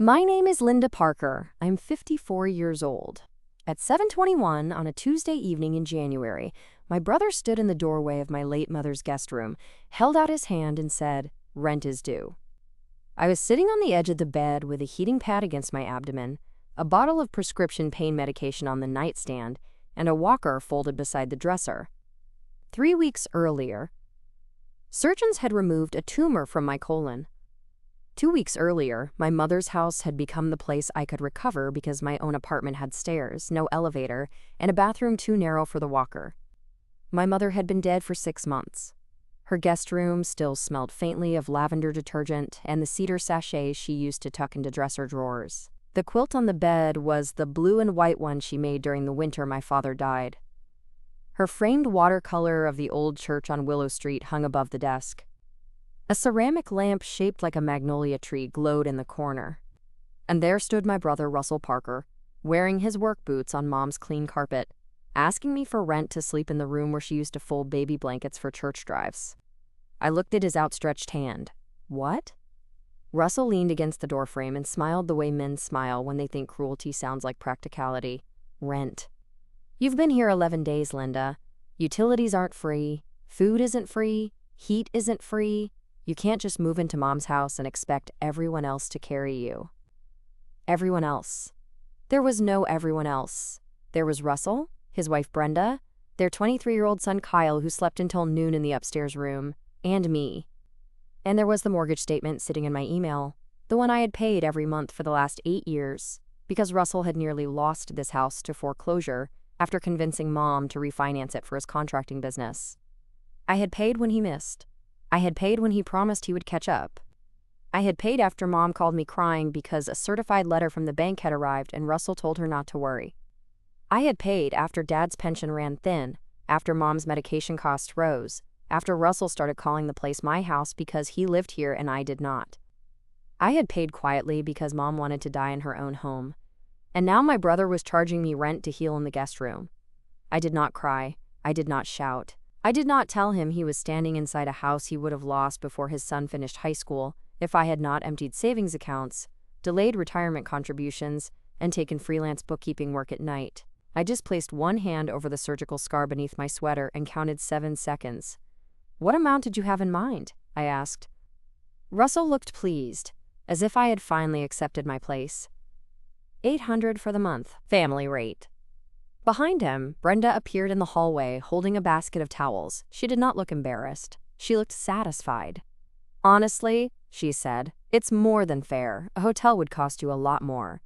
My name is Linda Parker. I'm 54 years old. At 7:21 on a Tuesday evening in January, my brother stood in the doorway of my late mother's guest room, held out his hand and said, "Rent is due." I was sitting on the edge of the bed with a heating pad against my abdomen, a bottle of prescription pain medication on the nightstand, and a walker folded beside the dresser. 3 weeks earlier, surgeons had removed a tumor from my colon. 2 weeks earlier, my mother's house had become the place I could recover because my own apartment had stairs, no elevator, and a bathroom too narrow for the walker. My mother had been dead for 6 months. Her guest room still smelled faintly of lavender detergent and the cedar sachets she used to tuck into dresser drawers. The quilt on the bed was the blue and white one she made during the winter my father died. Her framed watercolor of the old church on Willow Street hung above the desk. A ceramic lamp shaped like a magnolia tree glowed in the corner. And there stood my brother Russell Parker, wearing his work boots on Mom's clean carpet, asking me for rent to sleep in the room where she used to fold baby blankets for church drives. I looked at his outstretched hand. What? Russell leaned against the doorframe and smiled the way men smile when they think cruelty sounds like practicality. Rent. You've been here 11 days, Linda. Utilities aren't free. Food isn't free. Heat isn't free. You can't just move into Mom's house and expect everyone else to carry you. Everyone else. There was no everyone else. There was Russell, his wife Brenda, their 23-year-old son Kyle, who slept until noon in the upstairs room, and me. And there was the mortgage statement sitting in my email, the one I had paid every month for the last 8 years, because Russell had nearly lost this house to foreclosure after convincing Mom to refinance it for his contracting business. I had paid when he missed. I had paid when he promised he would catch up. I had paid after Mom called me crying because a certified letter from the bank had arrived and Russell told her not to worry. I had paid after Dad's pension ran thin, after Mom's medication costs rose, after Russell started calling the place my house because he lived here and I did not. I had paid quietly because Mom wanted to die in her own home. And now my brother was charging me rent to heal in the guest room. I did not cry. I did not shout. I did not tell him he was standing inside a house he would have lost before his son finished high school if I had not emptied savings accounts, delayed retirement contributions, and taken freelance bookkeeping work at night. I just placed one hand over the surgical scar beneath my sweater and counted 7 seconds. "What amount did you have in mind?" I asked. Russell looked pleased, as if I had finally accepted my place. $800 for the month, family rate. Behind him, Brenda appeared in the hallway holding a basket of towels. She did not look embarrassed. She looked satisfied. "Honestly," she said, "it's more than fair. A hotel would cost you a lot more."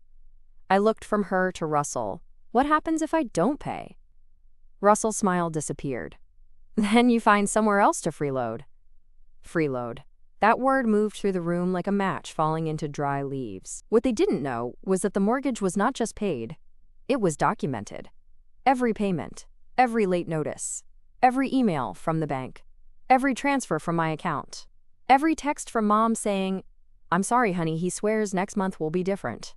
I looked from her to Russell. "What happens if I don't pay?" Russell's smile disappeared. "Then you find somewhere else to freeload." Freeload. That word moved through the room like a match falling into dry leaves. What they didn't know was that the mortgage was not just paid, it was documented. Every payment, every late notice, every email from the bank, every transfer from my account, every text from Mom saying, "I'm sorry, honey, he swears next month will be different."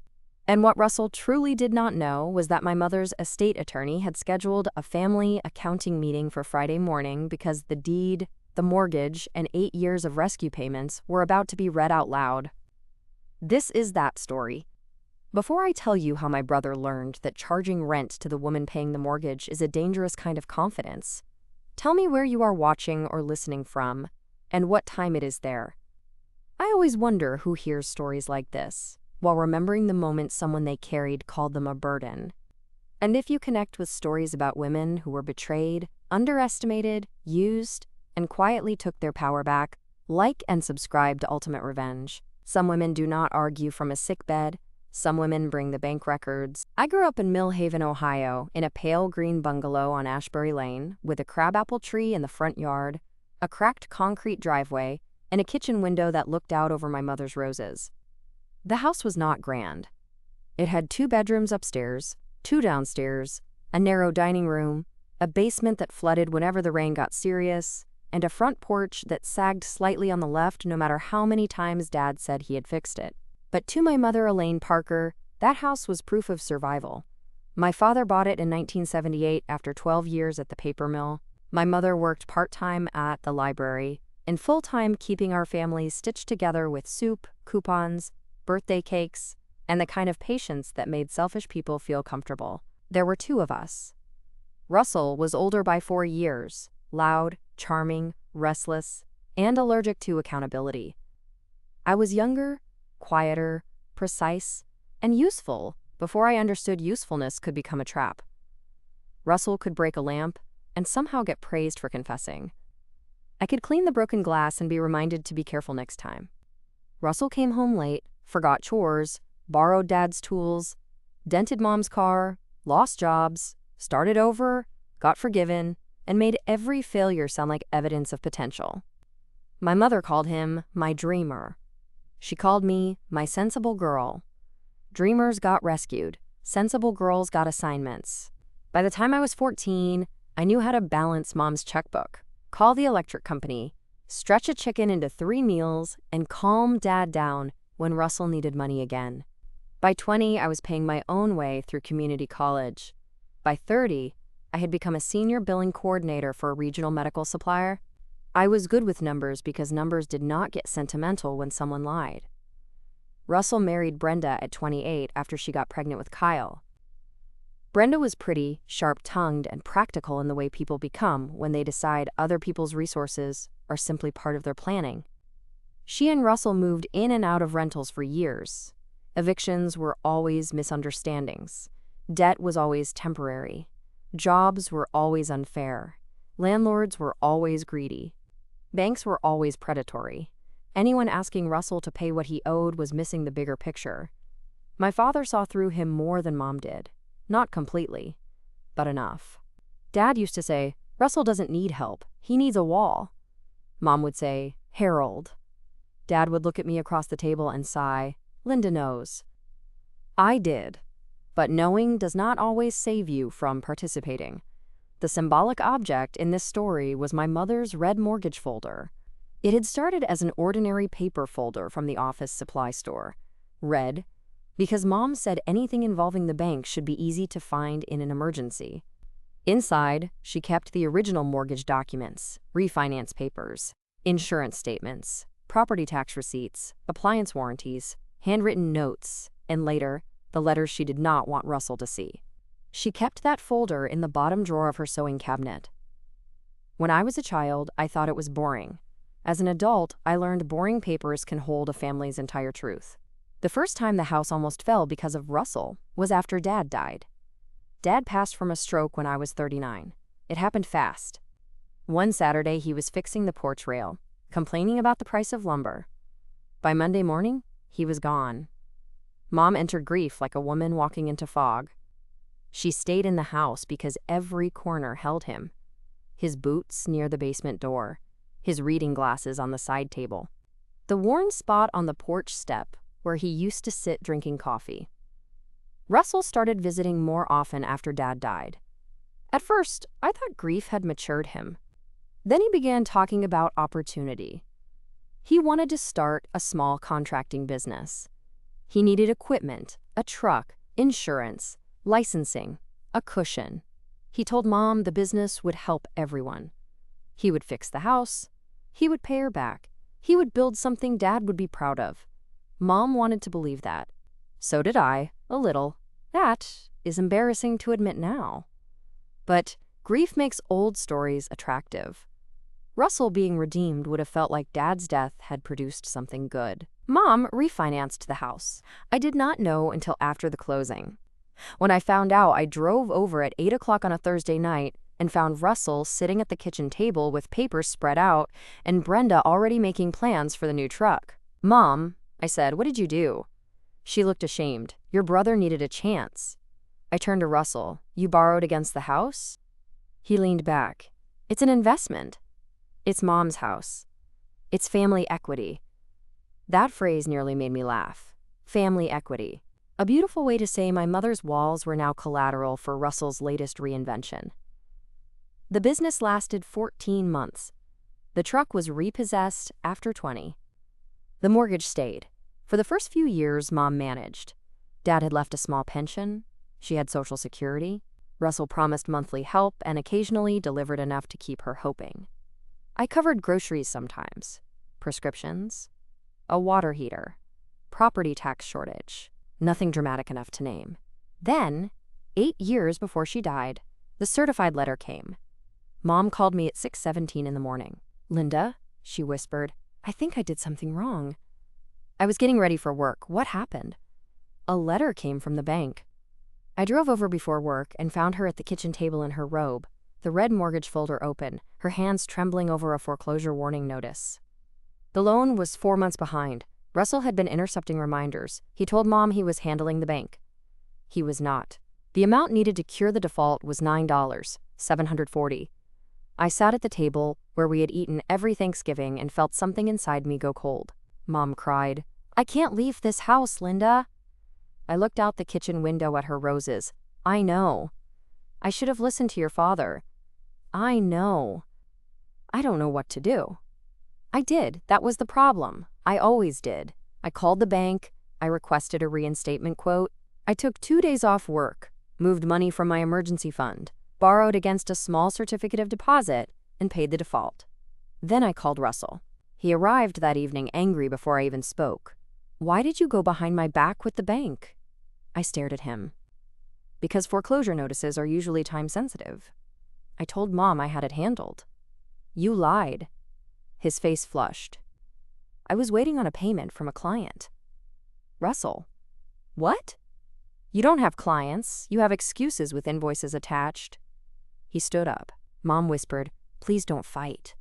And what Russell truly did not know was that my mother's estate attorney had scheduled a family accounting meeting for Friday morning because the deed, the mortgage, and 8 years of rescue payments were about to be read out loud. This is that story. Before I tell you how my brother learned that charging rent to the woman paying the mortgage is a dangerous kind of confidence, tell me where you are watching or listening from, and what time it is there. I always wonder who hears stories like this, while remembering the moment someone they carried called them a burden. And if you connect with stories about women who were betrayed, underestimated, used, and quietly took their power back, like and subscribe to Ultimate Revenge. Some women do not argue from a sick bed. Some women bring the bank records. I grew up in Mill Haven, Ohio, in a pale green bungalow on Ashbury Lane with a crabapple tree in the front yard, a cracked concrete driveway, and a kitchen window that looked out over my mother's roses. The house was not grand. It had 2 bedrooms upstairs, 2 downstairs, a narrow dining room, a basement that flooded whenever the rain got serious, and a front porch that sagged slightly on the left no matter how many times Dad said he had fixed it. But to my mother, Elaine Parker, that house was proof of survival. My father bought it in 1978 after 12 years at the paper mill. My mother worked part-time at the library, and full-time keeping our family stitched together with soup, coupons, birthday cakes, and the kind of patience that made selfish people feel comfortable. There were two of us. Russell was older by 4 years, loud, charming, restless, and allergic to accountability. I was younger, quieter, precise, and useful before I understood usefulness could become a trap. Russell could break a lamp and somehow get praised for confessing. I could clean the broken glass and be reminded to be careful next time. Russell came home late, forgot chores, borrowed Dad's tools, dented Mom's car, lost jobs, started over, got forgiven, and made every failure sound like evidence of potential. My mother called him my dreamer. She called me my sensible girl. Dreamers got rescued. Sensible girls got assignments. By the time I was 14, I knew how to balance Mom's checkbook, call the electric company, stretch a chicken into 3 meals, and calm Dad down when Russell needed money again. By 20, I was paying my own way through community college. By 30, I had become a senior billing coordinator for a regional medical supplier. I was good with numbers because numbers did not get sentimental when someone lied. Russell married Brenda at 28 after she got pregnant with Kyle. Brenda was pretty, sharp-tongued, and practical in the way people become when they decide other people's resources are simply part of their planning. She and Russell moved in and out of rentals for years. Evictions were always misunderstandings. Debt was always temporary. Jobs were always unfair. Landlords were always greedy. Banks were always predatory. Anyone asking Russell to pay what he owed was missing the bigger picture. My father saw through him more than Mom did. Not completely, but enough. Dad used to say, "Russell doesn't need help. He needs a wall." Mom would say, "Harold." Dad would look at me across the table and sigh, "Linda knows." I did, but knowing does not always save you from participating. The symbolic object in this story was my mother's red mortgage folder. It had started as an ordinary paper folder from the office supply store. Red, because Mom said anything involving the bank should be easy to find in an emergency. Inside, she kept the original mortgage documents, refinance papers, insurance statements, property tax receipts, appliance warranties, handwritten notes, and later, the letters she did not want Russell to see. She kept that folder in the bottom drawer of her sewing cabinet. When I was a child, I thought it was boring. As an adult, I learned boring papers can hold a family's entire truth. The first time the house almost fell because of Russell was after Dad died. Dad passed from a stroke when I was 39. It happened fast. One Saturday, he was fixing the porch rail, complaining about the price of lumber. By Monday morning, he was gone. Mom entered grief like a woman walking into fog. She stayed in the house because every corner held him. His boots near the basement door, his reading glasses on the side table, the worn spot on the porch step where he used to sit drinking coffee. Russell started visiting more often after Dad died. At first, I thought grief had matured him. Then he began talking about opportunity. He wanted to start a small contracting business. He needed equipment, a truck, insurance, licensing, a cushion. He told Mom the business would help everyone. He would fix the house. He would pay her back. He would build something Dad would be proud of. Mom wanted to believe that. So did I, a little. That is embarrassing to admit now. But grief makes old stories attractive. Russell being redeemed would have felt like Dad's death had produced something good. Mom refinanced the house. I did not know until after the closing. When I found out, I drove over at 8 o'clock on a Thursday night and found Russell sitting at the kitchen table with papers spread out and Brenda already making plans for the new truck. "Mom," I said, "what did you do?" She looked ashamed. "Your brother needed a chance." I turned to Russell. "You borrowed against the house?" He leaned back. "It's an investment. It's Mom's house. It's family equity." That phrase nearly made me laugh. Family equity. A beautiful way to say my mother's walls were now collateral for Russell's latest reinvention. The business lasted 14 months. The truck was repossessed after 20. The mortgage stayed. For the first few years, Mom managed. Dad had left a small pension. She had Social Security. Russell promised monthly help and occasionally delivered enough to keep her hoping. I covered groceries sometimes, prescriptions, a water heater, property tax shortage, Nothing dramatic enough to name. Then, 8 years before she died, the certified letter came. Mom called me at 6:17 in the morning. "Linda," she whispered, "I think I did something wrong." I was getting ready for work. What happened? A letter came from the bank. I drove over before work and found her at the kitchen table in her robe, the red mortgage folder open, her hands trembling over a foreclosure warning notice. The loan was 4 months behind. Russell had been intercepting reminders. He told Mom he was handling the bank. He was not. The amount needed to cure the default was $9.740. I sat at the table where we had eaten every Thanksgiving and felt something inside me go cold. Mom cried, "I can't leave this house, Linda." I looked out the kitchen window at her roses. "I know. I should have listened to your father. I know. I don't know what to do." I did. That was the problem. I always did. I called the bank. I requested a reinstatement quote. I took 2 days off work, moved money from my emergency fund, borrowed against a small certificate of deposit, and paid the default. Then I called Russell. He arrived that evening angry before I even spoke. "Why did you go behind my back with the bank?" I stared at him. "Because foreclosure notices are usually time-sensitive. I told Mom I had it handled." "You lied." His face flushed. "I was waiting on a payment from a client." "Russell." "What?" "You don't have clients. You have excuses with invoices attached." He stood up. Mom whispered, "Please don't fight."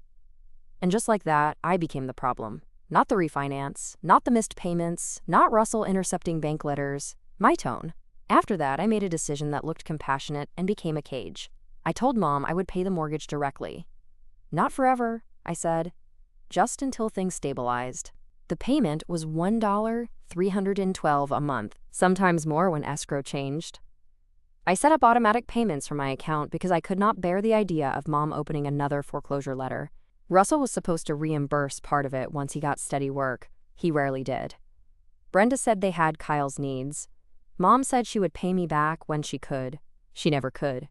And just like that, I became the problem. Not the refinance, not the missed payments, not Russell intercepting bank letters. My tone. After that, I made a decision that looked compassionate and became a cage. I told Mom I would pay the mortgage directly. "Not forever," I said. "Just until things stabilized." The payment was $1,312 a month, sometimes more when escrow changed. I set up automatic payments from my account because I could not bear the idea of Mom opening another foreclosure letter. Russell was supposed to reimburse part of it once he got steady work. He rarely did. Brenda said they had Kyle's needs. Mom said she would pay me back when she could. She never could.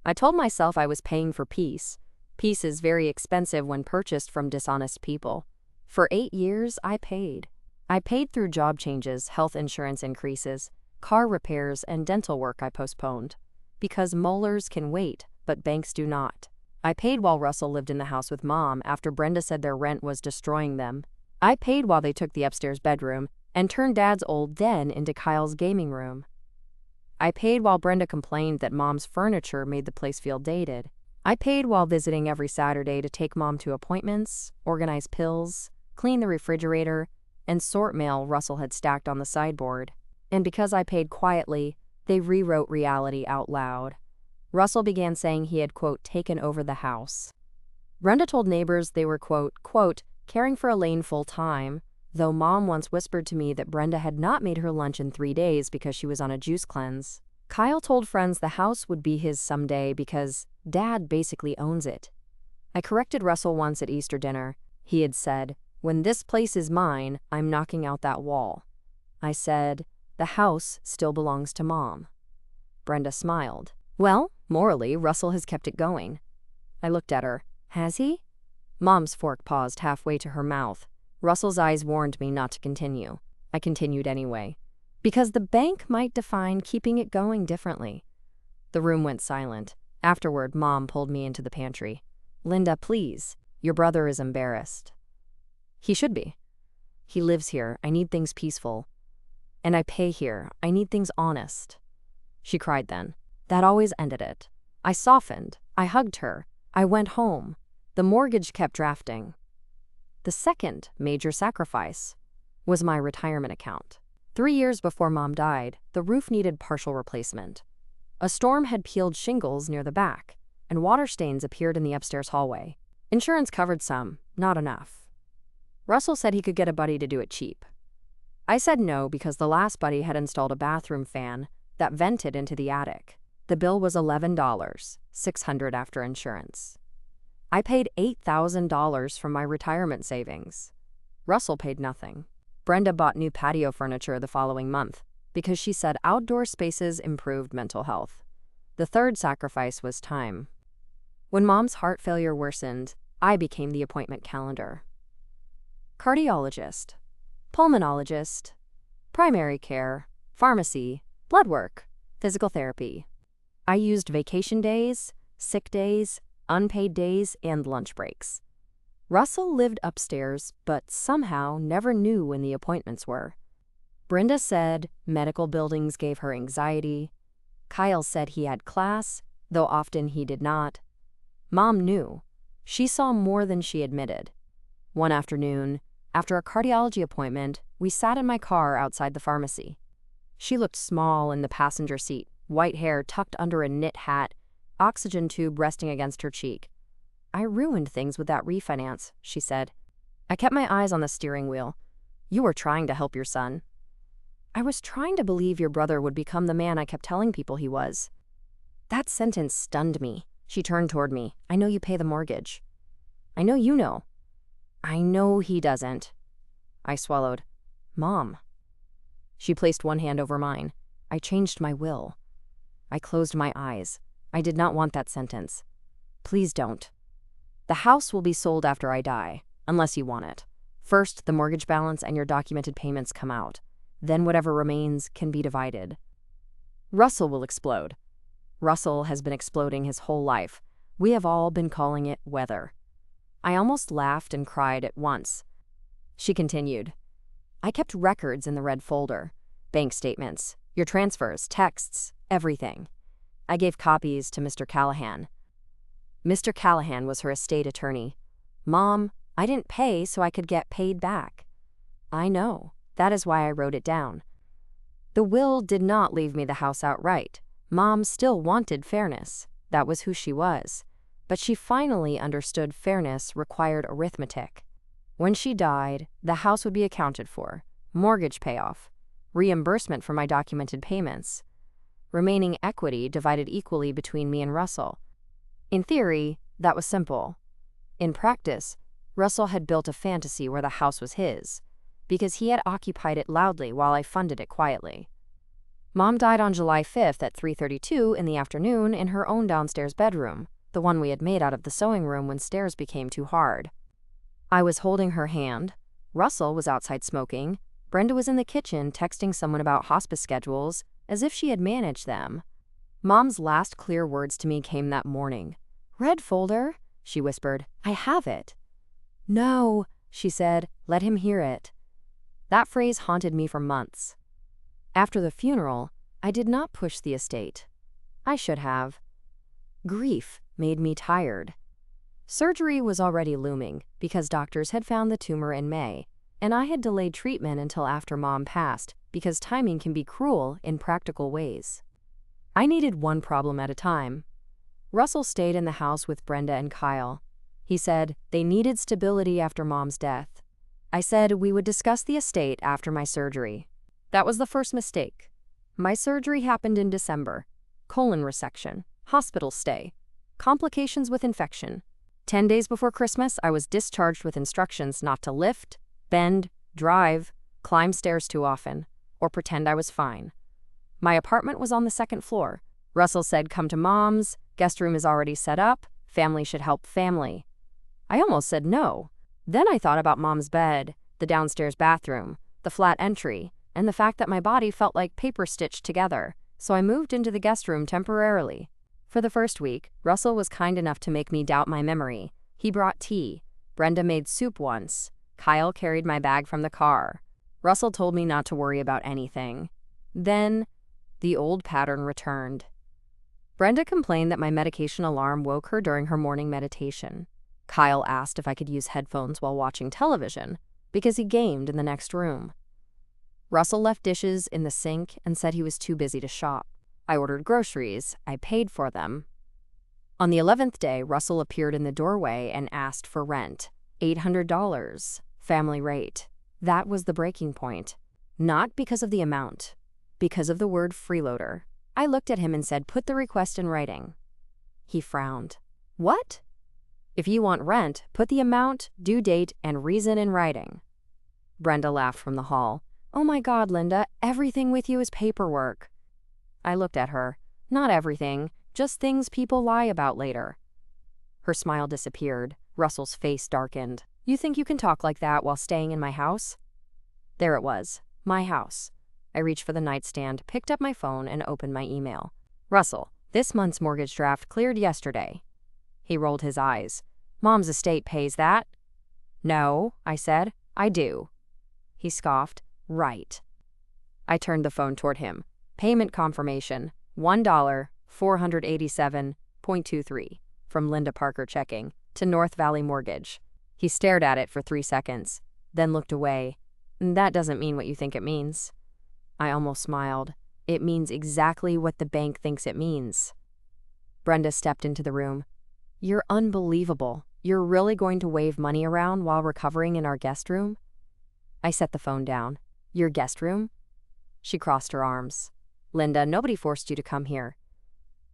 I told myself I was paying for peace. Peace is very expensive when purchased from dishonest people. For 8 years, I paid. I paid through job changes, health insurance increases, car repairs, and dental work I postponed. Because molars can wait, but banks do not. I paid while Russell lived in the house with Mom after Brenda said their rent was destroying them. I paid while they took the upstairs bedroom and turned Dad's old den into Kyle's gaming room. I paid while Brenda complained that Mom's furniture made the place feel dated. I paid while visiting every Saturday to take Mom to appointments, organize pills, clean the refrigerator, and sort mail Russell had stacked on the sideboard. And because I paid quietly, they rewrote reality out loud. Russell began saying he had, quote, taken over the house. Brenda told neighbors they were, quote, caring for Elaine full time, though Mom once whispered to me that Brenda had not made her lunch in 3 days because she was on a juice cleanse. Kyle told friends the house would be his someday because Dad basically owns it. I corrected Russell once at Easter dinner. He had said, "When this place is mine, I'm knocking out that wall." I said, "The house still belongs to Mom." Brenda smiled. "Well, morally, Russell has kept it going." I looked at her. "Has he?" Mom's fork paused halfway to her mouth. Russell's eyes warned me not to continue. I continued anyway. Because the bank might define keeping it going differently. The room went silent. Afterward, Mom pulled me into the pantry. "Linda, please. Your brother is embarrassed." "He should be. He lives here. I need things peaceful. And I pay here. I need things honest." She cried then. That always ended it. I softened. I hugged her. I went home. The mortgage kept drafting. The second major sacrifice was my retirement account. 3 years before Mom died, the roof needed partial replacement. A storm had peeled shingles near the back, and water stains appeared in the upstairs hallway. Insurance covered some, not enough. Russell said he could get a buddy to do it cheap. I said no because the last buddy had installed a bathroom fan that vented into the attic. The bill was $11, $600 after insurance. I paid $8,000 from my retirement savings. Russell paid nothing. Brenda bought new patio furniture the following month because she said outdoor spaces improved mental health. The third sacrifice was time. When Mom's heart failure worsened, I became the appointment calendar. Cardiologist, pulmonologist, primary care, pharmacy, blood work, physical therapy. I used vacation days, sick days, unpaid days, and lunch breaks. Russell lived upstairs, but somehow never knew when the appointments were. Brenda said medical buildings gave her anxiety. Kyle said he had class, though often he did not. Mom knew. She saw more than she admitted. One afternoon, after a cardiology appointment, we sat in my car outside the pharmacy. She looked small in the passenger seat, white hair tucked under a knit hat, oxygen tube resting against her cheek. "I ruined things with that refinance," she said. I kept my eyes on the steering wheel. "You were trying to help your son." "I was trying to believe your brother would become the man I kept telling people he was." That sentence stunned me. She turned toward me. "I know you pay the mortgage." "I know you know." "I know he doesn't." I swallowed. "Mom." She placed one hand over mine. "I changed my will." I closed my eyes. I did not want that sentence. "Please don't. The house will be sold after I die, unless you want it. First, the mortgage balance and your documented payments come out. Then whatever remains can be divided." Russell will explode. Russell has been exploding his whole life. We have all been calling it weather. I almost laughed and cried at once. She continued. "I kept records in the red folder. Bank statements, your transfers, texts, everything. I gave copies to Mr. Callahan. Mr. Callahan was her estate attorney. Mom, I didn't pay so I could get paid back." "I know. That is why I wrote it down." The will did not leave me the house outright. Mom still wanted fairness. That was who she was. But she finally understood fairness required arithmetic. When she died, the house would be accounted for, mortgage payoff, reimbursement for my documented payments, remaining equity divided equally between me and Russell. In theory, that was simple. In practice, Russell had built a fantasy where the house was his, because he had occupied it loudly while I funded it quietly. Mom died on July 5th at 3:32 in the afternoon in her own downstairs bedroom, the one we had made out of the sewing room when stairs became too hard. I was holding her hand. Russell was outside smoking. Brenda was in the kitchen texting someone about hospice schedules, as if she had managed them. Mom's last clear words to me came that morning. "Red folder," she whispered. "I have it." "No," she said. "Let him hear it." That phrase haunted me for months. After the funeral, I did not push the estate. I should have. Grief made me tired. Surgery was already looming because doctors had found the tumor in May, and I had delayed treatment until after Mom passed because timing can be cruel in practical ways. I needed one problem at a time. Russell stayed in the house with Brenda and Kyle. He said they needed stability after Mom's death. I said we would discuss the estate after my surgery. That was the first mistake. My surgery happened in December. Colon resection, hospital stay, complications with infection. 10 days before Christmas, I was discharged with instructions not to lift, bend, drive, climb stairs too often, or pretend I was fine. My apartment was on the second floor. Russell said, "Come to Mom's, guest room is already set up, family should help family." I almost said no. Then I thought about Mom's bed, the downstairs bathroom, the flat entry, and the fact that my body felt like paper stitched together, so I moved into the guest room temporarily. For the first week, Russell was kind enough to make me doubt my memory. He brought tea. Brenda made soup once. Kyle carried my bag from the car. Russell told me not to worry about anything. Then, the old pattern returned. Brenda complained that my medication alarm woke her during her morning meditation. Kyle asked if I could use headphones while watching television, because he gamed in the next room. Russell left dishes in the sink and said he was too busy to shop. I ordered groceries. I paid for them. On the 11th day, Russell appeared in the doorway and asked for rent. $800, family rate. That was the breaking point. Not because of the amount, because of the word freeloader. I looked at him and said, "Put the request in writing." He frowned. "What?" "If you want rent, put the amount, due date, and reason in writing." Brenda laughed from the hall. "Oh my God, Linda, everything with you is paperwork." I looked at her. "Not everything, just things people lie about later." Her smile disappeared. Russell's face darkened. "You think you can talk like that while staying in my house?" There it was, my house. I reached for the nightstand, picked up my phone, and opened my email. Russell, this month's mortgage draft cleared yesterday. He rolled his eyes. Mom's estate pays that. No, I said. I do. He scoffed. Right. I turned the phone toward him. Payment confirmation, $1, 487.23, from Linda Parker Checking to North Valley Mortgage. He stared at it for 3 seconds, then looked away. That doesn't mean what you think it means. I almost smiled. It means exactly what the bank thinks it means. Brenda stepped into the room. You're unbelievable. You're really going to wave money around while recovering in our guest room? I set the phone down. Your guest room? She crossed her arms. Linda, nobody forced you to come here.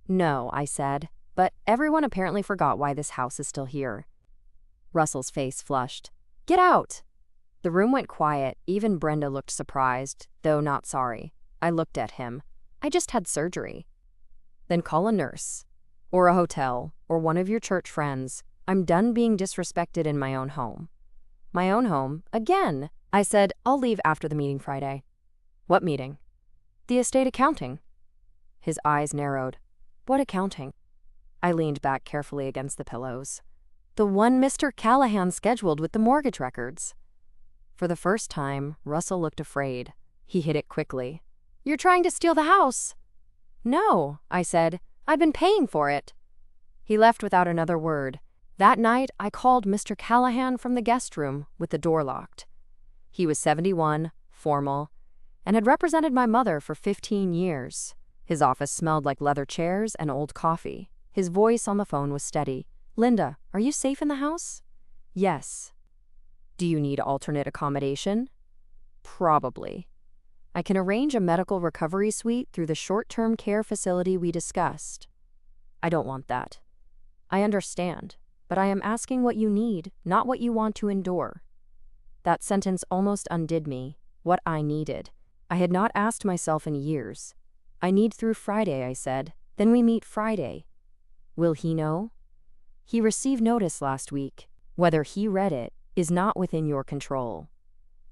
No, I said, but everyone apparently forgot why this house is still here. Russell's face flushed. Get out! The room went quiet. Even Brenda looked surprised, though not sorry. I looked at him. I just had surgery. Then call a nurse. Or a hotel, or one of your church friends. I'm done being disrespected in my own home. My own home? Again! I said, I'll leave after the meeting Friday. What meeting? The estate accounting. His eyes narrowed. What accounting? I leaned back carefully against the pillows. The one Mr. Callahan scheduled with the mortgage records. For the first time, Russell looked afraid. He hit it quickly. You're trying to steal the house. No, I said. I've been paying for it. He left without another word. That night, I called Mr. Callahan from the guest room with the door locked. He was 71, formal, and had represented my mother for 15 years. His office smelled like leather chairs and old coffee. His voice on the phone was steady. Linda, are you safe in the house? Yes. Do you need alternate accommodation? Probably. I can arrange a medical recovery suite through the short-term care facility we discussed. I don't want that. I understand, but I am asking what you need, not what you want to endure. That sentence almost undid me. What I needed. I had not asked myself in years. I need through Friday, I said. Then we meet Friday. Will he know? He received notice last week. Whether he read it is not within your control.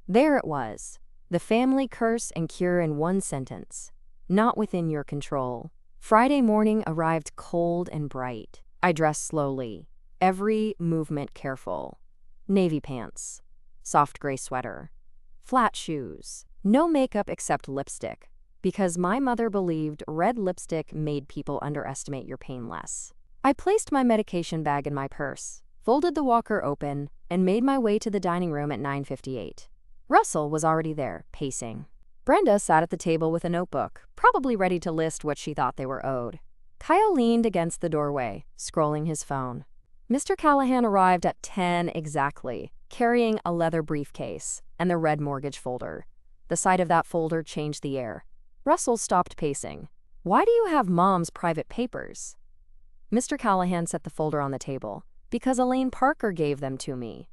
There it was. The family curse and cure in one sentence. Not within your control. Friday morning arrived cold and bright. I dressed slowly. Every movement careful. Navy pants. Soft gray sweater. Flat shoes. No makeup except lipstick. Because my mother believed red lipstick made people underestimate your pain less. I placed my medication bag in my purse, folded the walker open, and made my way to the dining room at 9:58. Russell was already there, pacing. Brenda sat at the table with a notebook, probably ready to list what she thought they were owed. Kyle leaned against the doorway, scrolling his phone. Mr. Callahan arrived at 10 exactly, carrying a leather briefcase and the red mortgage folder. The sight of that folder changed the air. Russell stopped pacing. Why do you have Mom's private papers? Mr. Callahan set the folder on the table. Because Elaine Parker gave them to me.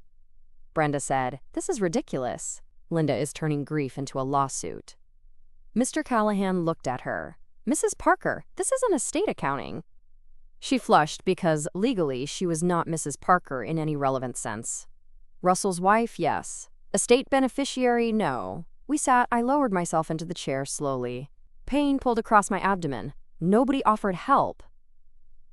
Brenda said, this is ridiculous. Linda is turning grief into a lawsuit. Mr. Callahan looked at her. Mrs. Parker, this isn't estate accounting. She flushed because, legally, she was not Mrs. Parker in any relevant sense. Russell's wife, yes. Estate beneficiary, no. We sat, I lowered myself into the chair slowly. Pain pulled across my abdomen. Nobody offered help.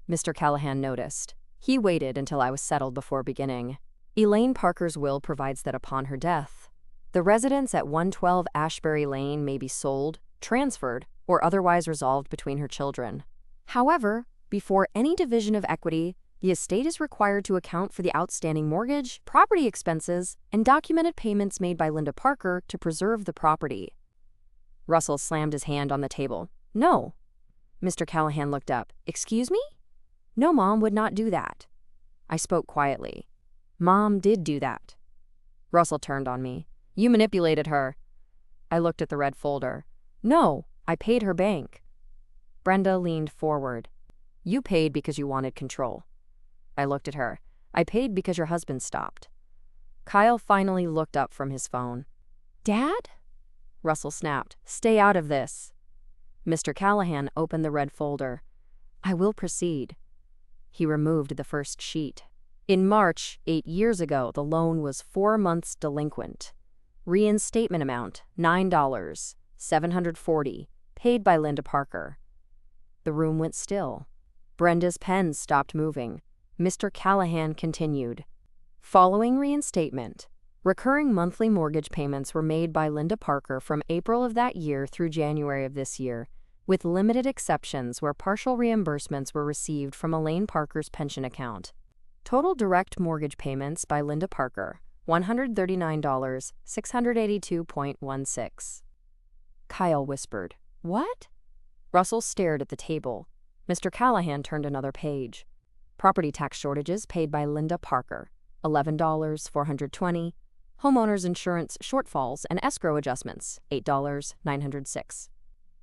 Mr. Callahan noticed. He waited until I was settled before beginning. Elaine Parker's will provides that upon her death, the residence at 112 Ashbury Lane may be sold, transferred, or otherwise resolved between her children. However, before any division of equity, the estate is required to account for the outstanding mortgage, property expenses, and documented payments made by Linda Parker to preserve the property. Russell slammed his hand on the table. No. Mr. Callahan looked up. Excuse me? No, Mom would not do that. I spoke quietly. Mom did do that. Russell turned on me. You manipulated her. I looked at the red folder. No, I paid her bank. Brenda leaned forward. You paid because you wanted control. I looked at her. I paid because your husband stopped. Kyle finally looked up from his phone. Dad? Russell snapped. Stay out of this. Mr. Callahan opened the red folder. I will proceed. He removed the first sheet. In March, 8 years ago, the loan was 4 months delinquent. Reinstatement amount, $9. $740, paid by Linda Parker. The room went still. Brenda's pen stopped moving. Mr. Callahan continued. Following reinstatement, recurring monthly mortgage payments were made by Linda Parker from April of that year through January of this year, with limited exceptions where partial reimbursements were received from Elaine Parker's pension account. Total direct mortgage payments by Linda Parker, $139, 682.16. Kyle whispered, "What?" Russell stared at the table. Mr. Callahan turned another page. Property tax shortages paid by Linda Parker, $11, 420. Homeowners insurance shortfalls and escrow adjustments, $8, 906.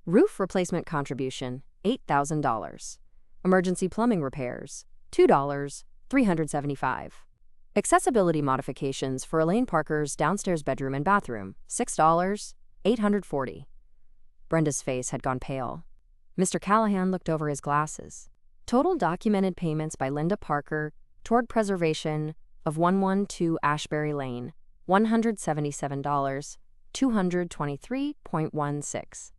Roof replacement contribution, $8,000. Emergency plumbing repairs, $2, 375. Accessibility modifications for Elaine Parker's downstairs bedroom and bathroom, $6, 840. Brenda's face had gone pale. Mr. Callahan looked over his glasses. Total documented payments by Linda Parker toward preservation of 112 Ashbury Lane, $177, 223.16.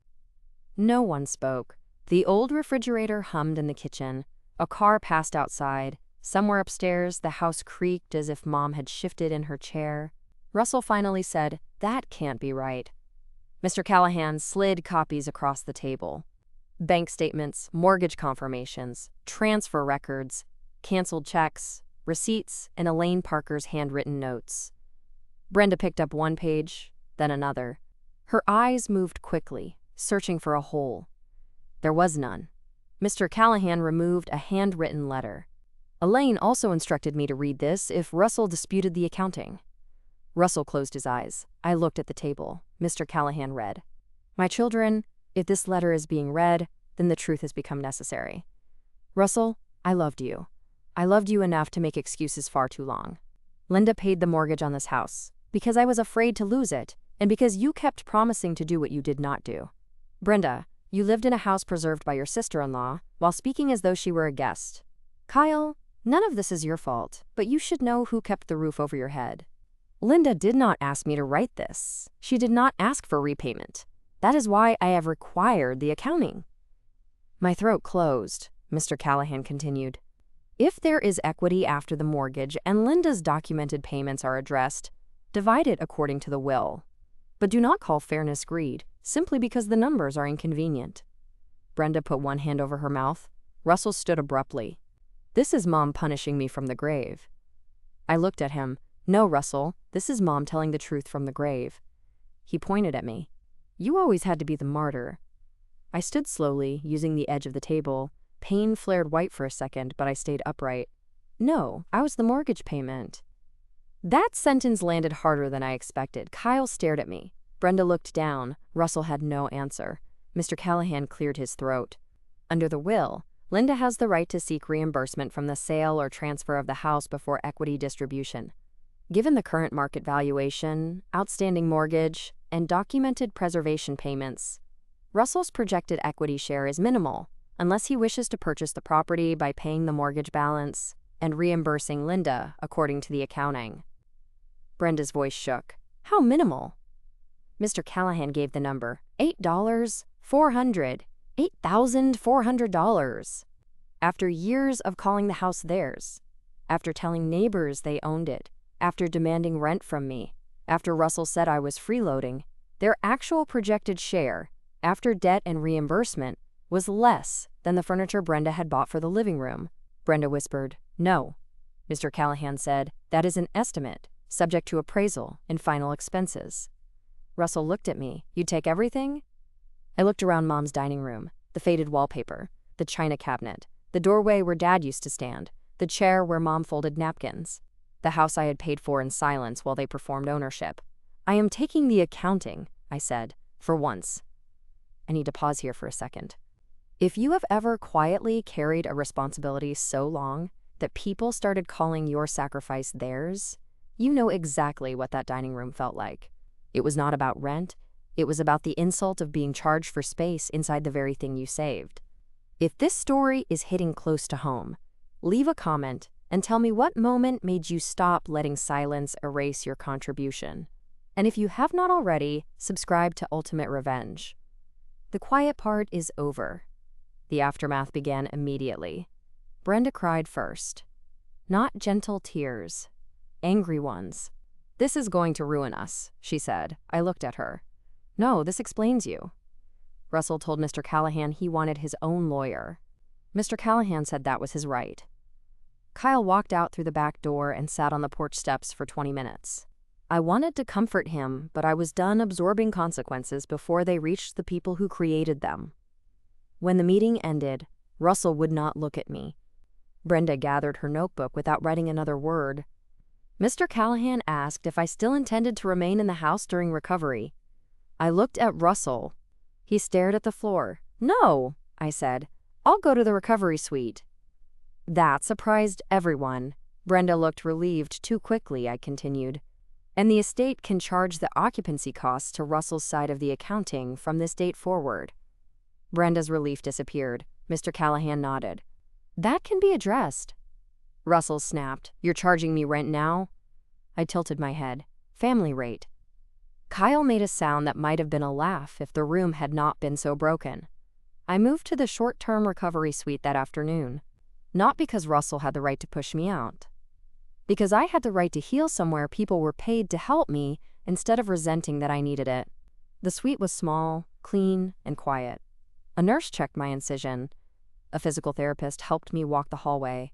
No one spoke. The old refrigerator hummed in the kitchen. A car passed outside. Somewhere upstairs, the house creaked as if Mom had shifted in her chair. Russell finally said, "That can't be right." Mr. Callahan slid copies across the table. Bank statements, mortgage confirmations, transfer records, canceled checks, receipts, and Elaine Parker's handwritten notes. Brenda picked up one page, then another. Her eyes moved quickly, searching for a hole. There was none. Mr. Callahan removed a handwritten letter. Elaine also instructed me to read this if Russell disputed the accounting. Russell closed his eyes. I looked at the table. Mr. Callahan read, "My children, if this letter is being read, then the truth has become necessary. Russell, I loved you. I loved you enough to make excuses far too long. Linda paid the mortgage on this house because I was afraid to lose it and because you kept promising to do what you did not do. Brenda, you lived in a house preserved by your sister-in-law while speaking as though she were a guest. Kyle, none of this is your fault, but you should know who kept the roof over your head. Linda did not ask me to write this. She did not ask for repayment. That is why I have required the accounting." My throat closed. Mr. Callahan continued. "If there is equity after the mortgage and Linda's documented payments are addressed, divide it according to the will. But do not call fairness greed, simply because the numbers are inconvenient." Brenda put one hand over her mouth. Russell stood abruptly. "This is Mom punishing me from the grave." I looked at him. "No, Russell, this is Mom telling the truth from the grave." He pointed at me. "You always had to be the martyr." I stood slowly, using the edge of the table. Pain flared white for a second, but I stayed upright. "No, I was the mortgage payment." That sentence landed harder than I expected. Kyle stared at me. Brenda looked down. Russell had no answer. Mr. Callahan cleared his throat. "Under the will, Linda has the right to seek reimbursement from the sale or transfer of the house before equity distribution. Given the current market valuation, outstanding mortgage, and documented preservation payments, Russell's projected equity share is minimal unless he wishes to purchase the property by paying the mortgage balance and reimbursing Linda according to the accounting." Brenda's voice shook. "How minimal?" Mr. Callahan gave the number, $8,400, $8,400. After years of calling the house theirs, after telling neighbors they owned it, after demanding rent from me, after Russell said I was freeloading, their actual projected share, after debt and reimbursement, was less than the furniture Brenda had bought for the living room. Brenda whispered, "No." Mr. Callahan said, "That is an estimate, subject to appraisal and final expenses." Russell looked at me. "You'd take everything?" I looked around Mom's dining room, the faded wallpaper, the china cabinet, the doorway where Dad used to stand, the chair where Mom folded napkins, the house I had paid for in silence while they performed ownership. "I am taking the accounting," I said, "for once." I need to pause here for a second. If you have ever quietly carried a responsibility so long that people started calling your sacrifice theirs, you know exactly what that dining room felt like. It was not about rent. It was about the insult of being charged for space inside the very thing you saved. If this story is hitting close to home, leave a comment and tell me what moment made you stop letting silence erase your contribution. And if you have not already, subscribe to Ultimate Revenge. The quiet part is over. The aftermath began immediately. Brenda cried first. Not gentle tears. Angry ones. "This is going to ruin us," she said. I looked at her. "No, this explains you." Russell told Mr. Callahan he wanted his own lawyer. Mr. Callahan said that was his right. Kyle walked out through the back door and sat on the porch steps for 20 minutes. I wanted to comfort him, but I was done absorbing consequences before they reached the people who created them. When the meeting ended, Russell would not look at me. Brenda gathered her notebook without writing another word. Mr. Callahan asked if I still intended to remain in the house during recovery. I looked at Russell. He stared at the floor. "No," I said. "I'll go to the recovery suite." That surprised everyone. Brenda looked relieved too quickly, I continued. "And the estate can charge the occupancy costs to Russell's side of the accounting from this date forward." Brenda's relief disappeared. Mr. Callahan nodded. "That can be addressed." Russell snapped. "You're charging me rent now?" I tilted my head. "Family rate." Kyle made a sound that might have been a laugh if the room had not been so broken. I moved to the short-term recovery suite that afternoon. Not because Russell had the right to push me out. Because I had the right to heal somewhere people were paid to help me instead of resenting that I needed it. The suite was small, clean, and quiet. A nurse checked my incision. A physical therapist helped me walk the hallway.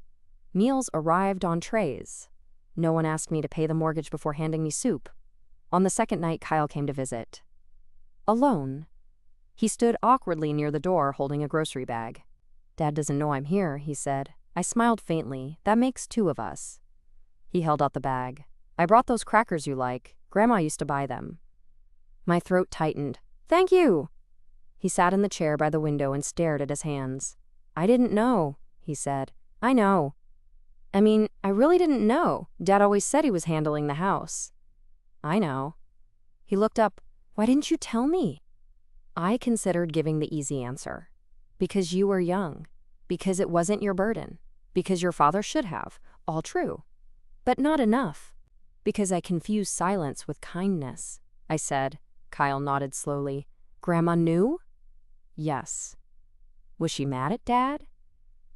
Meals arrived on trays. No one asked me to pay the mortgage before handing me soup. On the second night, Kyle came to visit. Alone. He stood awkwardly near the door holding a grocery bag. "Dad doesn't know I'm here," he said. I smiled faintly. "That makes two of us." He held out the bag. "I brought those crackers you like. Grandma used to buy them." My throat tightened. "Thank you." He sat in the chair by the window and stared at his hands. "I didn't know," he said. "I know. I really didn't know. Dad always said he was handling the house." "I know." He looked up. "Why didn't you tell me?" I considered giving the easy answer. Because you were young. Because it wasn't your burden. Because your father should have. All true. But not enough. Because I confused silence with kindness, I said. Kyle nodded slowly. "Grandma knew?" "Yes." "Was she mad at Dad?"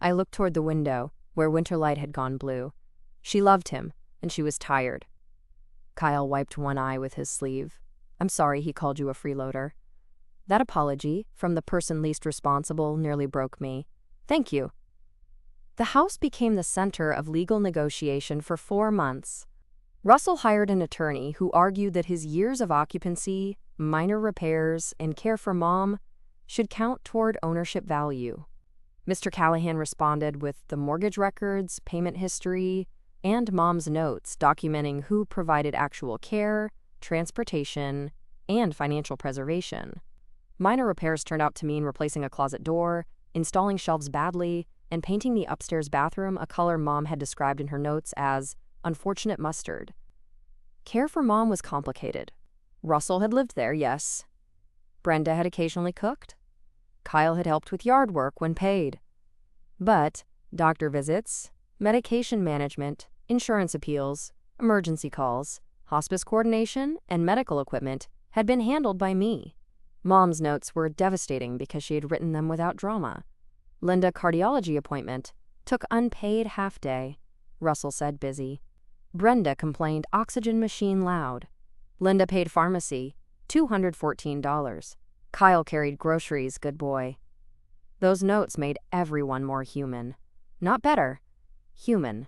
I looked toward the window, where winter light had gone blue. "She loved him, and she was tired." Kyle wiped one eye with his sleeve. "I'm sorry he called you a freeloader." That apology, from the person least responsible, nearly broke me. "Thank you." The house became the center of legal negotiation for 4 months. Russell hired an attorney who argued that his years of occupancy, minor repairs, and care for Mom should count toward ownership value. Mr. Callahan responded with the mortgage records, payment history, and Mom's notes documenting who provided actual care, transportation, and financial preservation. Minor repairs turned out to mean replacing a closet door, installing shelves badly, and painting the upstairs bathroom a color Mom had described in her notes as unfortunate mustard. Care for Mom was complicated. Russell had lived there, yes. Brenda had occasionally cooked. Kyle had helped with yard work when paid. But doctor visits, medication management, insurance appeals, emergency calls, hospice coordination, and medical equipment had been handled by me. Mom's notes were devastating because she had written them without drama. Linda cardiology appointment, took unpaid half-day. Russell said busy. Brenda complained oxygen machine loud. Linda paid pharmacy, $214. Kyle carried groceries, good boy. Those notes made everyone more human. Not better, human.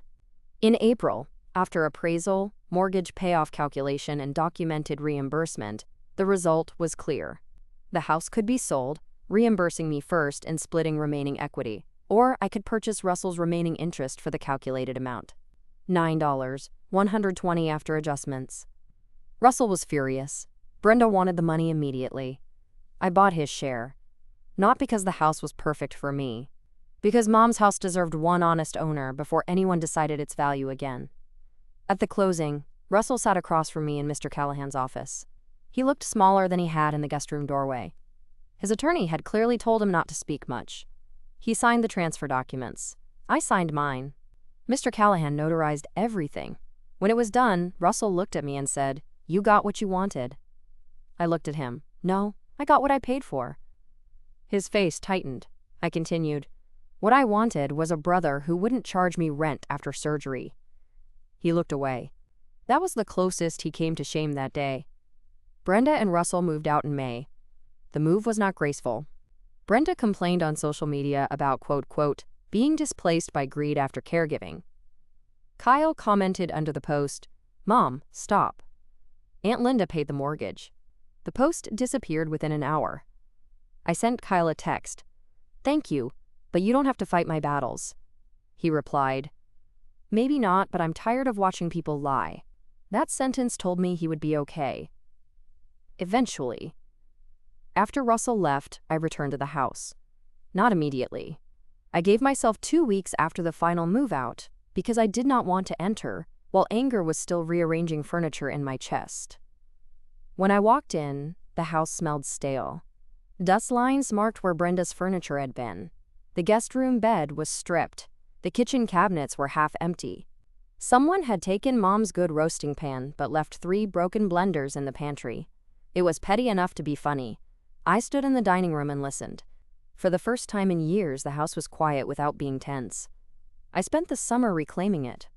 In April, after appraisal, mortgage payoff calculation, and documented reimbursement, the result was clear. The house could be sold, reimbursing me first and splitting remaining equity, or I could purchase Russell's remaining interest for the calculated amount. $9, $120 after adjustments. Russell was furious. Brenda wanted the money immediately. I bought his share. Not because the house was perfect for me. Because Mom's house deserved one honest owner before anyone decided its value again. At the closing, Russell sat across from me in Mr. Callahan's office. He looked smaller than he had in the guest room doorway. His attorney had clearly told him not to speak much. He signed the transfer documents. I signed mine. Mr. Callahan notarized everything. When it was done, Russell looked at me and said, You got what you wanted. I looked at him. No, I got what I paid for. His face tightened. I continued. What I wanted was a brother who wouldn't charge me rent after surgery. He looked away. That was the closest he came to shame that day. Brenda and Russell moved out in May. The move was not graceful. Brenda complained on social media about quote, being displaced by greed after caregiving. Kyle commented under the post, Mom, stop. Aunt Linda paid the mortgage. The post disappeared within an hour. I sent Kyle a text. Thank you, but you don't have to fight my battles. He replied, Maybe not, but I'm tired of watching people lie. That sentence told me he would be okay. Eventually. After Russell left, I returned to the house. Not immediately. I gave myself 2 weeks after the final move-out because I did not want to enter, while anger was still rearranging furniture in my chest. When I walked in, the house smelled stale. Dust lines marked where Brenda's furniture had been. The guest room bed was stripped. The kitchen cabinets were half empty. Someone had taken Mom's good roasting pan but left 3 broken blenders in the pantry. It was petty enough to be funny. I stood in the dining room and listened. For the first time in years, the house was quiet without being tense. I spent the summer reclaiming it.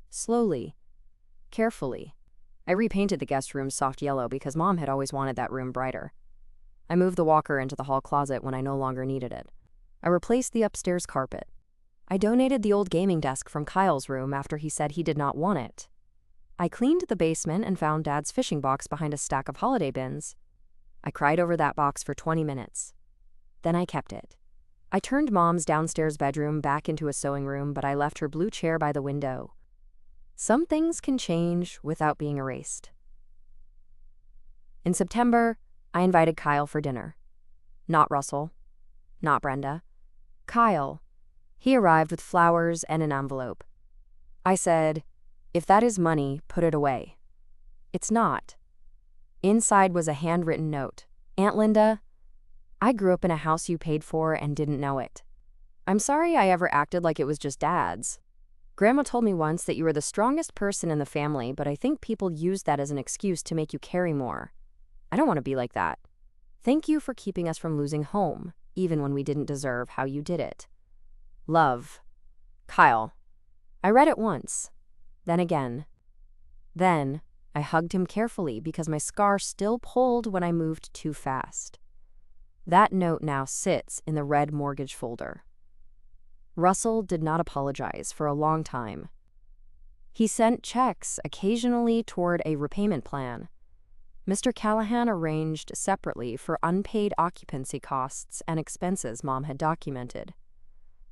Slowly, carefully. I repainted the guest room soft yellow because Mom had always wanted that room brighter. I moved the walker into the hall closet when I no longer needed it. I replaced the upstairs carpet. I donated the old gaming desk from Kyle's room after he said he did not want it. I cleaned the basement and found Dad's fishing box behind a stack of holiday bins. I cried over that box for 20 minutes. Then I kept it. I turned Mom's downstairs bedroom back into a sewing room, but I left her blue chair by the window. Some things can change without being erased. In September, I invited Kyle for dinner. Not Russell. Not Brenda. Kyle. He arrived with flowers and an envelope. I said, If that is money, put it away. It's not. Inside was a handwritten note. Aunt Linda, I grew up in a house you paid for and didn't know it. I'm sorry I ever acted like it was just Dad's. Grandma told me once that you were the strongest person in the family, but I think people use that as an excuse to make you carry more. I don't want to be like that. Thank you for keeping us from losing home, even when we didn't deserve how you did it. Love. Kyle. I read it once, then again. Then, I hugged him carefully because my scar still pulled when I moved too fast. That note now sits in the red mortgage folder. Russell did not apologize for a long time. He sent checks occasionally toward a repayment plan. Mr. Callahan arranged separately for unpaid occupancy costs and expenses Mom had documented.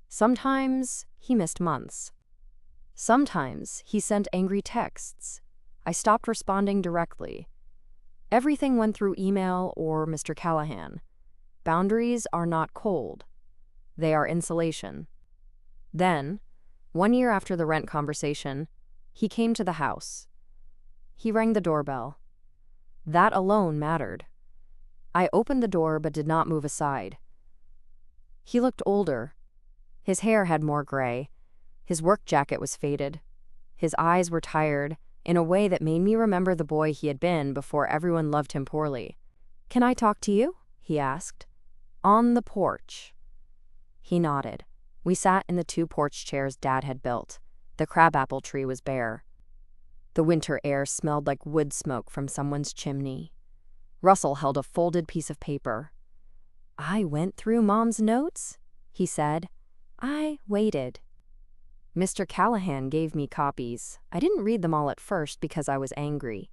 Sometimes he missed months. Sometimes he sent angry texts. I stopped responding directly. Everything went through email or Mr. Callahan. Boundaries are not cold. They are insulation. Then, 1 year after the rent conversation, he came to the house. He rang the doorbell. That alone mattered. I opened the door but did not move aside. He looked older. His hair had more gray. His work jacket was faded. His eyes were tired, in a way that made me remember the boy he had been before everyone loved him poorly. Can I talk to you? He asked. On the porch. He nodded. We sat in the 2 porch chairs Dad had built. The crabapple tree was bare. The winter air smelled like wood smoke from someone's chimney. Russell held a folded piece of paper. I went through Mom's notes, he said. I waited. Mr. Callahan gave me copies. I didn't read them all at first because I was angry.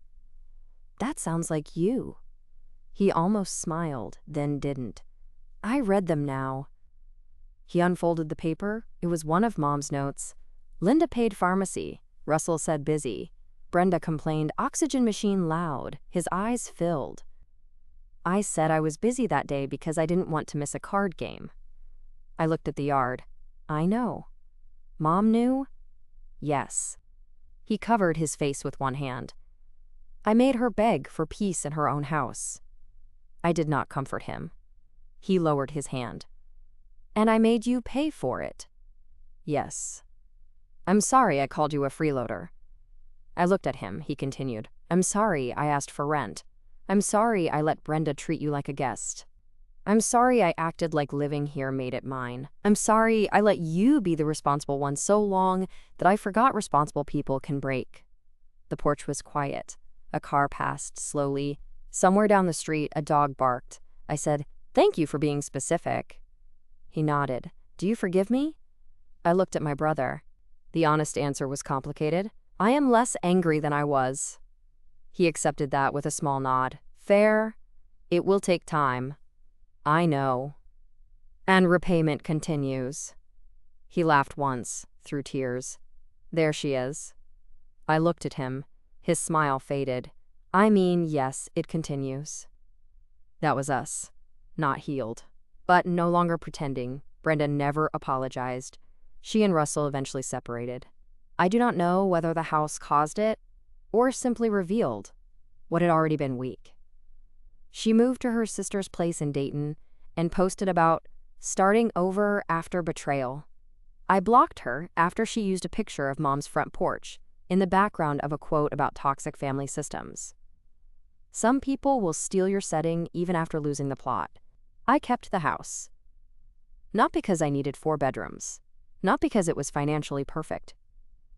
That sounds like you. He almost smiled, then didn't. I read them now. He unfolded the paper. It was one of Mom's notes. Linda paid pharmacy. Russell said busy. Brenda complained oxygen machine loud. His eyes filled. I said I was busy that day because I didn't want to miss a card game. I looked at the yard. I know. Mom knew? Yes. He covered his face with one hand. I made her beg for peace in her own house. I did not comfort him. He lowered his hand. And I made you pay for it. Yes. I'm sorry I called you a freeloader. I looked at him, he continued. I'm sorry I asked for rent. I'm sorry I let Brenda treat you like a guest. I'm sorry I acted like living here made it mine. I'm sorry I let you be the responsible one so long that I forgot responsible people can break. The porch was quiet. A car passed slowly. Somewhere down the street, a dog barked. I said, "Thank you for being specific." He nodded. "Do you forgive me?" I looked at my brother. The honest answer was complicated. "I am less angry than I was." He accepted that with a small nod. "Fair. It will take time." "I know." "And repayment continues." He laughed once, through tears. "There she is." I looked at him. His smile faded. "I mean, yes, it continues." That was us. Not healed. But no longer pretending. Brenda never apologized. She and Russell eventually separated. I do not know whether the house caused it or simply revealed what had already been weak. She moved to her sister's place in Dayton and posted about starting over after betrayal. I blocked her after she used a picture of Mom's front porch in the background of a quote about toxic family systems. Some people will steal your setting even after losing the plot. I kept the house. Not because I needed 4 bedrooms. Not because it was financially perfect.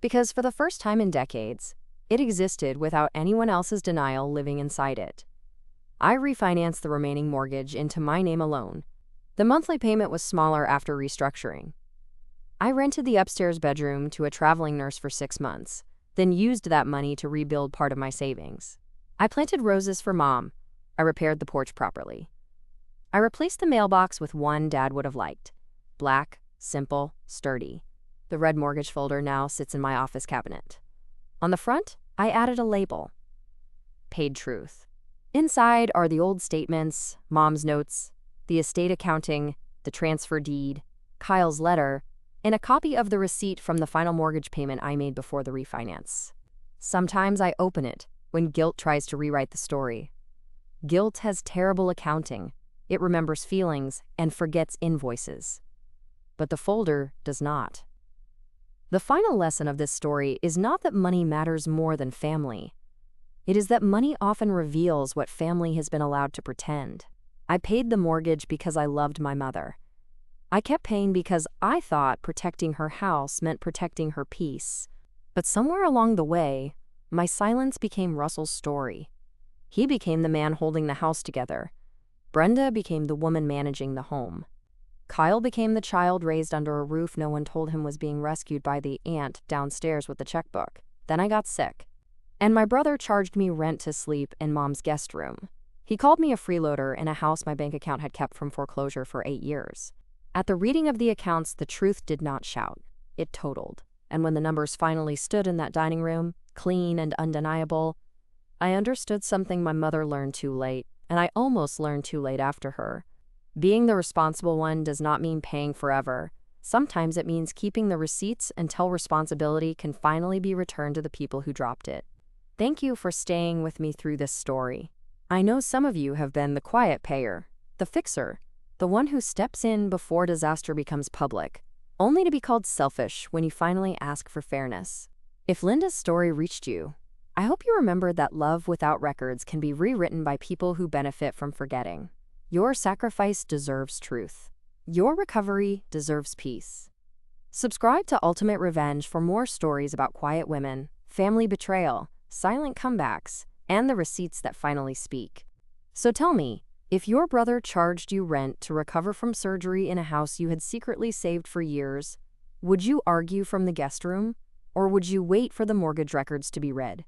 Because for the first time in decades, it existed without anyone else's denial living inside it. I refinanced the remaining mortgage into my name alone. The monthly payment was smaller after restructuring. I rented the upstairs bedroom to a traveling nurse for 6 months, then used that money to rebuild part of my savings. I planted roses for Mom. I repaired the porch properly. I replaced the mailbox with one Dad would have liked. Black, simple, sturdy. The red mortgage folder now sits in my office cabinet. On the front, I added a label. Paid Truth. Inside are the old statements, Mom's notes, the estate accounting, the transfer deed, Kyle's letter, and a copy of the receipt from the final mortgage payment I made before the refinance. Sometimes I open it when guilt tries to rewrite the story. Guilt has terrible accounting. It remembers feelings and forgets invoices. But the folder does not. The final lesson of this story is not that money matters more than family. It is that money often reveals what family has been allowed to pretend. I paid the mortgage because I loved my mother. I kept paying because I thought protecting her house meant protecting her peace. But somewhere along the way, my silence became Russell's story. He became the man holding the house together. Brenda became the woman managing the home. Kyle became the child raised under a roof no one told him was being rescued by the aunt downstairs with the checkbook. Then I got sick. And my brother charged me rent to sleep in Mom's guest room. He called me a freeloader in a house my bank account had kept from foreclosure for 8 years. At the reading of the accounts, the truth did not shout. It totaled. And when the numbers finally stood in that dining room, clean and undeniable, I understood something my mother learned too late, and I almost learned too late after her. Being the responsible one does not mean paying forever. Sometimes it means keeping the receipts until responsibility can finally be returned to the people who dropped it. Thank you for staying with me through this story. I know some of you have been the quiet payer, the fixer, the one who steps in before disaster becomes public, only to be called selfish when you finally ask for fairness. If Linda's story reached you, I hope you remembered that love without records can be rewritten by people who benefit from forgetting. Your sacrifice deserves truth. Your recovery deserves peace. Subscribe to Ultimate Revenge for more stories about quiet women, family betrayal, silent comebacks, and the receipts that finally speak. So tell me, if your brother charged you rent to recover from surgery in a house you had secretly saved for years, would you argue from the guest room, or would you wait for the mortgage records to be read?